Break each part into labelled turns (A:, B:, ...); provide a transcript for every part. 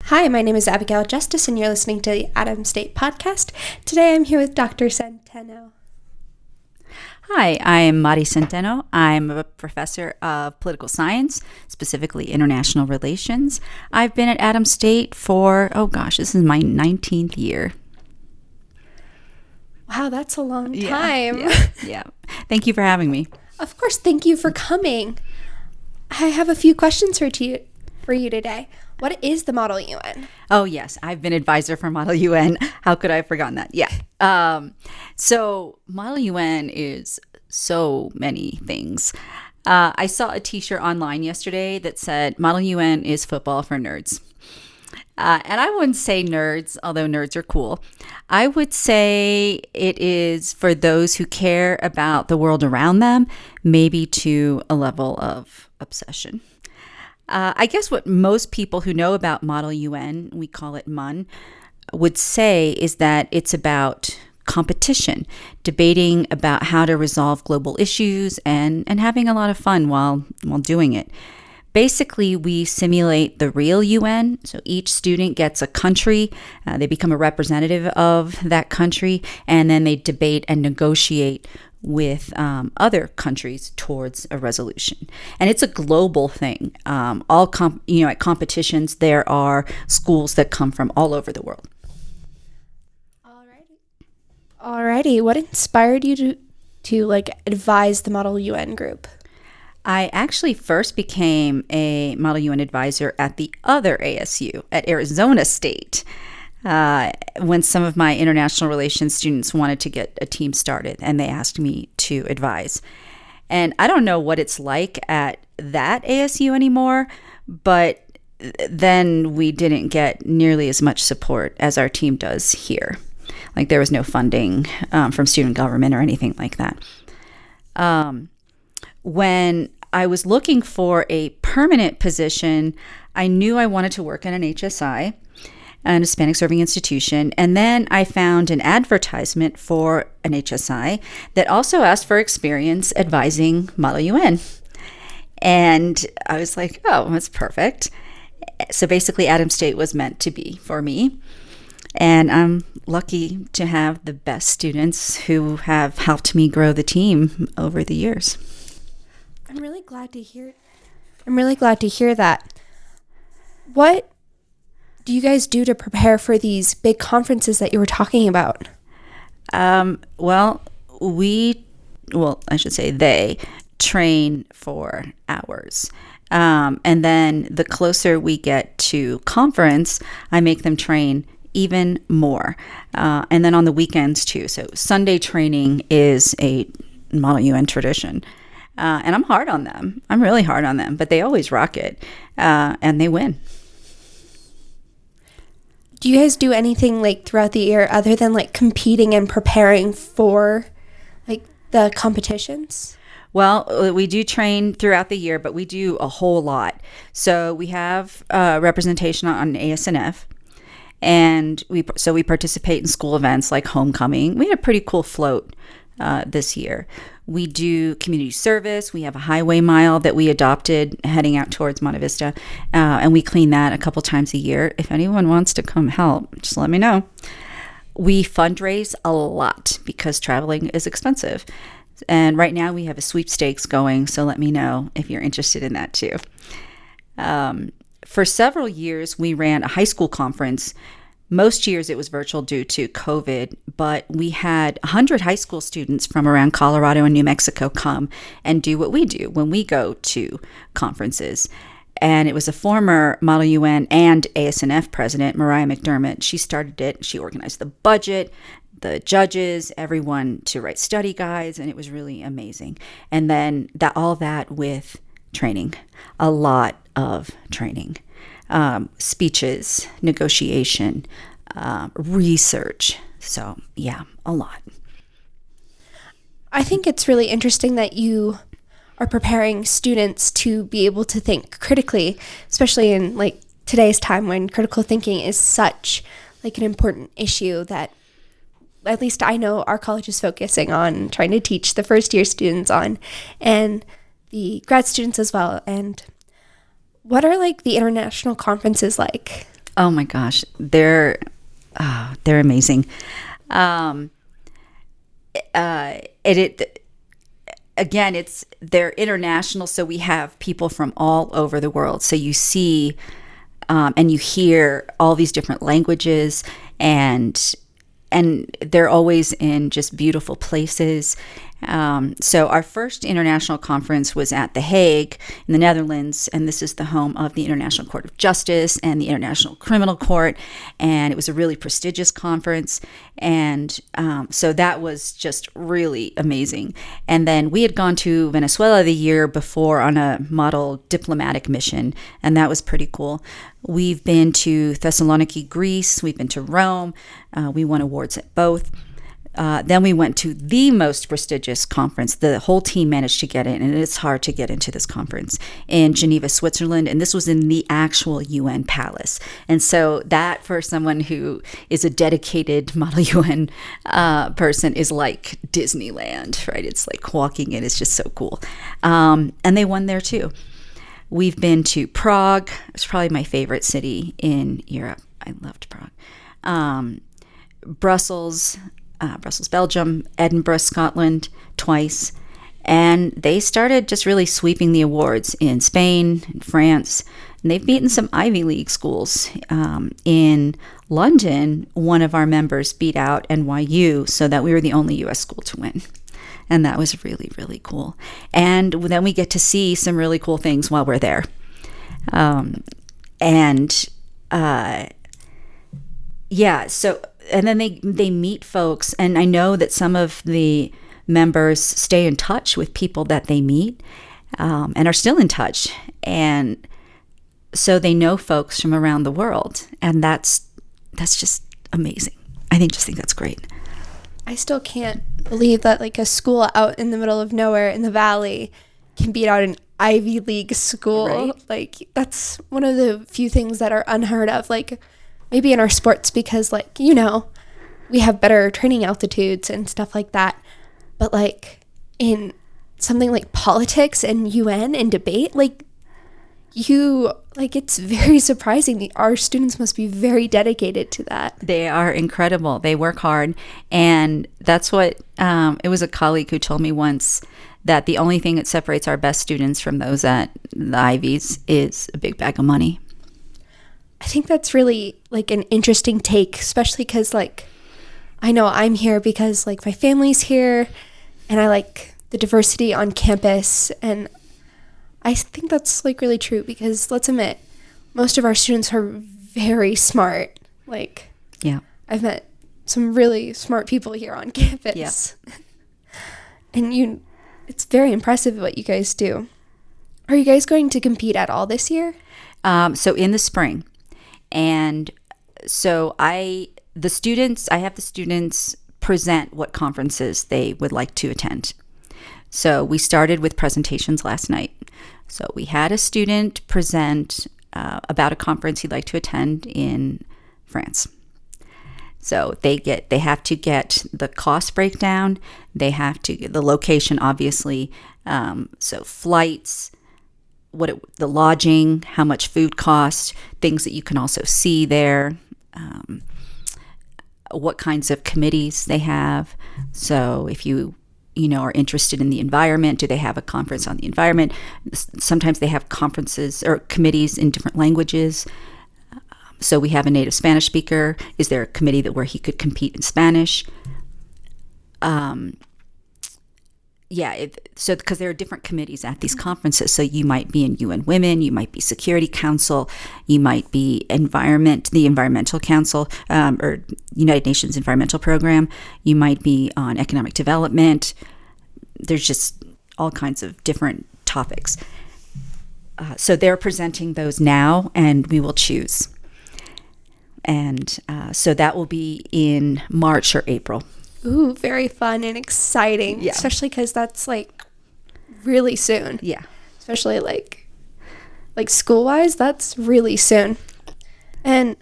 A: Hi, my name is Abigail Justice, and you're listening to the Adams State Podcast. Today I'm here with Dr. Centeno.
B: Hi, I'm Mari Centeno. I'm a professor of political science, specifically international relations. I've been at Adams State for, this is my 19th year.
A: Wow, that's a long time.
B: Yeah. Thank you for having me.
A: Of course, thank you for coming. I have a few questions for you today. What is the Model U.N?
B: Oh, yes. I've been advisor for Model U.N. How could I have forgotten that? Yeah. So Model U.N. is so many things. I saw a t-shirt online yesterday that said Model U.N. is football for nerds. And I wouldn't say nerds, although nerds are cool. I would say it is for those who care about the world around them, maybe to a level of obsession. I guess what most people who know about Model UN, we call it MUN, would say is that it's about competition, debating about how to resolve global issues and having a lot of fun while doing it. Basically, we simulate the real UN. So each student gets a country, they become a representative of that country, and then they debate and negotiate with other countries towards a resolution. And it's a global thing. At competitions, there are schools that come from all over the world.
A: Alrighty. What inspired you to advise the Model UN group?
B: I actually first became a Model UN advisor at the other ASU, at Arizona State, when some of my international relations students wanted to get a team started, and they asked me to advise. And I don't know what it's like at that ASU anymore, but then we didn't get nearly as much support as our team does here. Like there was no funding from student government or anything like that. When I was looking for a permanent position, I knew I wanted to work in an HSI, an Hispanic Serving Institution, and then I found an advertisement for an HSI that also asked for experience advising Model UN. And I was like, oh, that's perfect. So basically, Adams State was meant to be for me. And I'm lucky to have the best students who have helped me grow the team over the years.
A: I'm really glad to hear that. What do you guys do to prepare for these big conferences that you were talking about?
B: They train for hours. And then the closer we get to conference, I make them train even more. And then on the weekends too. So Sunday training is a Model UN tradition. And I'm hard on them. I'm really hard on them, but they always rock it. And they win.
A: Do you guys do anything throughout the year other than competing and preparing for the competitions?
B: Well, we do train throughout the year, but we do a whole lot. So we have representation on ASNF, and we participate in school events like homecoming. We had a pretty cool float this year. We do community service. We have a highway mile that we adopted heading out towards Monte Vista, and we clean that a couple times a year. If anyone wants to come help, just let me know. We fundraise a lot because traveling is expensive. And right now we have a sweepstakes going, so let me know if you're interested in that too. For several years, we ran a high school conference. Most years it was virtual due to COVID, but we had 100 high school students from around Colorado and New Mexico come and do what we do when we go to conferences. And it was a former Model UN and ASNF president, Mariah McDermott. She started it. She organized the budget, the judges, everyone to write study guides, and it was really amazing. And then all that with training, a lot of training. Speeches, negotiation, research. So yeah, a lot.
A: I think it's really interesting that you are preparing students to be able to think critically, especially in today's time when critical thinking is such an important issue that at least I know our college is focusing on trying to teach the first year students on, and the grad students as well. And what are the international conferences like?
B: Oh my gosh, they're amazing. Um, it again, they're international, so we have people from all over the world. So you see, and you hear all these different languages, and they're always in just beautiful places. So our first international conference was at The Hague in the Netherlands, and this is the home of the International Court of Justice and the International Criminal Court, and it was a really prestigious conference, and so that was just really amazing. And then we had gone to Venezuela the year before on a model diplomatic mission, and that was pretty cool. We've been to Thessaloniki, Greece. We've been to Rome. We won awards at both. Then we went to the most prestigious conference. The whole team managed to get in, and it's hard to get into this conference, in Geneva, Switzerland. And this was in the actual UN palace. And so that, for someone who is a dedicated Model UN person, is like Disneyland, right? It's like walking in. It's just so cool. And they won there too. We've been to Prague. It's probably my favorite city in Europe. I loved Prague. Brussels, Belgium, Edinburgh, Scotland, twice. And they started just really sweeping the awards in Spain, in France, and they've beaten some Ivy League schools. In London, one of our members beat out NYU so that we were the only U.S. school to win. And that was really, really cool. And then we get to see some really cool things while we're there. And then they meet folks, and I know that some of the members stay in touch with people that they meet, and are still in touch, and so they know folks from around the world, and that's just amazing. I think that's great.
A: I still can't believe that like a school out in the middle of nowhere in the valley can beat out an Ivy League school.
B: Right?
A: Like that's one of the few things that are unheard of. Like maybe in our sports because like, you know, we have better training altitudes and stuff like that. But like in something like politics and UN and debate, it's very surprising. Our students must be very dedicated to that.
B: They are incredible. They work hard. And that's what, it was a colleague who told me once that the only thing that separates our best students from those at the Ivies is a big bag of money.
A: I think that's really like an interesting take, especially because like I know I'm here because like my family's here and I like the diversity on campus, and I think that's like really true because let's admit most of our students are very smart. Like
B: yeah,
A: I've met some really smart people here on campus.
B: Yeah.
A: And it's very impressive what you guys do. Are you guys going to compete at all this year?
B: So in the spring. And so I have the students present what conferences they would like to attend. So we started with presentations last night. So we had a student present about a conference he'd like to attend in France. So they have to get the cost breakdown. They have to get the location, obviously. So flights, the lodging, how much food costs, things that you can also see there, what kinds of committees they have. So if you are interested in the environment, do they have a conference on the environment? Sometimes they have conferences or committees in different languages. So we have a native Spanish speaker. Is there a committee where he could compete in Spanish? Because there are different committees at these conferences. So you might be in UN Women, you might be Security Council, you might be the Environmental Council, or United Nations Environmental Program. You might be on economic development. There's just all kinds of different topics. So they're presenting those now, and we will choose. And so that will be in March or April.
A: Ooh, very fun and exciting.
B: Yeah.
A: Especially because that's like really soon.
B: Yeah.
A: Especially like school-wise, that's really soon. And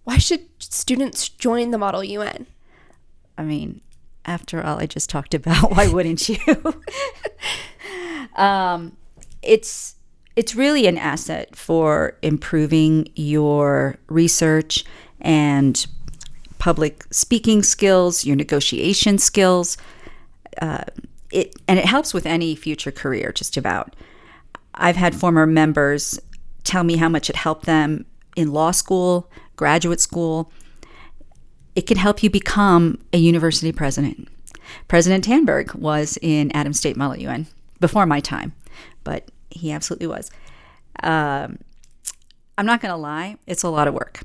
A: why should students join the Model UN?
B: I mean, after all I just talked about, why wouldn't you? It's it's really an asset for improving your research and public speaking skills, your negotiation skills. It helps with any future career, just about. I've had former members tell me how much it helped them in law school, graduate school. It can help you become a university president. President Tanberg was in Adams State Model UN before my time, but he absolutely was. I'm not going to lie, it's a lot of work.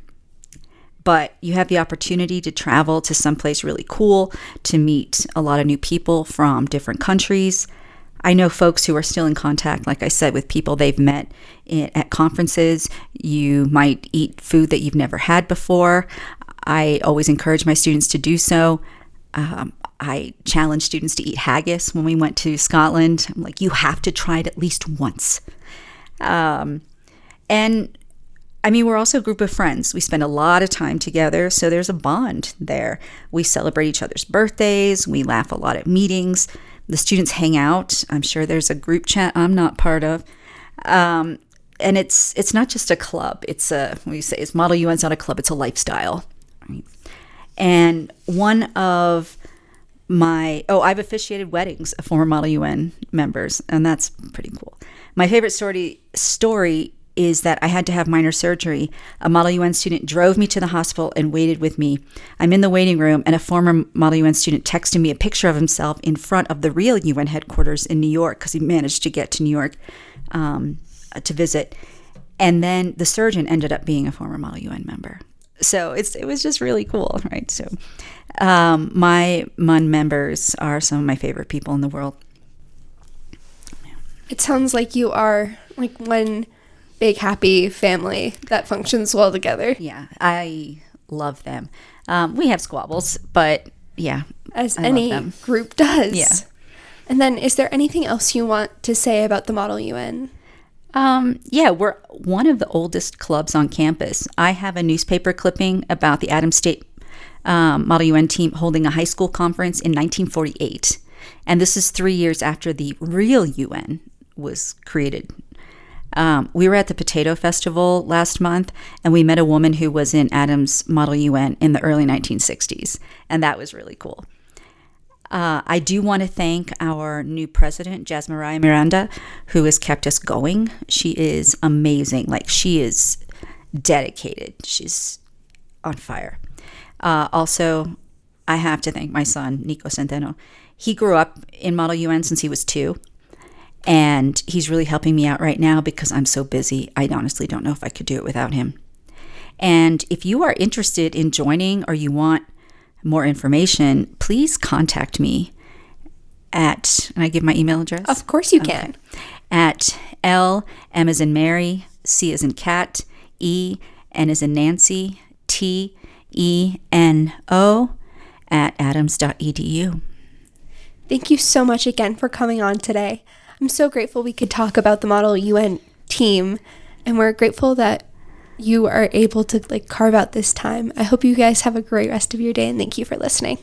B: But you have the opportunity to travel to someplace really cool, to meet a lot of new people from different countries. I know folks who are still in contact, like I said, with people they've met at conferences. You might eat food that you've never had before. I always encourage my students to do so. I challenge students to eat haggis when we went to Scotland. I'm like, you have to try it at least once. And I mean, we're also a group of friends. We spend a lot of time together, so there's a bond there. We celebrate each other's birthdays. We laugh a lot at meetings. The students hang out. I'm sure there's a group chat I'm not part of. And it's not just a club. It's Model UN's not a club. It's a lifestyle. Right? And one of I've officiated weddings of former Model UN members, and that's pretty cool. My favorite story is that I had to have minor surgery. A Model UN student drove me to the hospital and waited with me. I'm in the waiting room, and a former Model UN student texted me a picture of himself in front of the real UN headquarters in New York, because he managed to get to New York to visit. And then the surgeon ended up being a former Model UN member. So it was just really cool, right? So my MUN members are some of my favorite people in the world.
A: It sounds like you are like one big happy family that functions well together.
B: Yeah, I love them. We have squabbles, but yeah,
A: as any group does.
B: Yeah.
A: And then, is there anything else you want to say about the Model UN?
B: Yeah, we're one of the oldest clubs on campus. I have a newspaper clipping about the Adams State Model UN team holding a high school conference in 1948. And this is 3 years after the real UN was created. We were at the Potato Festival last month, and we met a woman who was in Adams Model UN in the early 1960s, and that was really cool. I do want to thank our new president, Jasmine Miranda, who has kept us going. She is amazing. Like, she is dedicated. She's on fire. Also, I have to thank my son, Nico Centeno. He grew up in Model UN since he was 2. And he's really helping me out right now because I'm so busy. I honestly don't know if I could do it without him. And if you are interested in joining or you want more information, please contact me at, and I give my email address?
A: Of course you can.
B: At L, M as in Mary, C as in cat, E, N as in Nancy, T, E, N, O, at adams.edu.
A: Thank you so much again for coming on today. I'm so grateful we could talk about the Model UN team, and we're grateful that you are able to carve out this time. I hope you guys have a great rest of your day, and thank you for listening.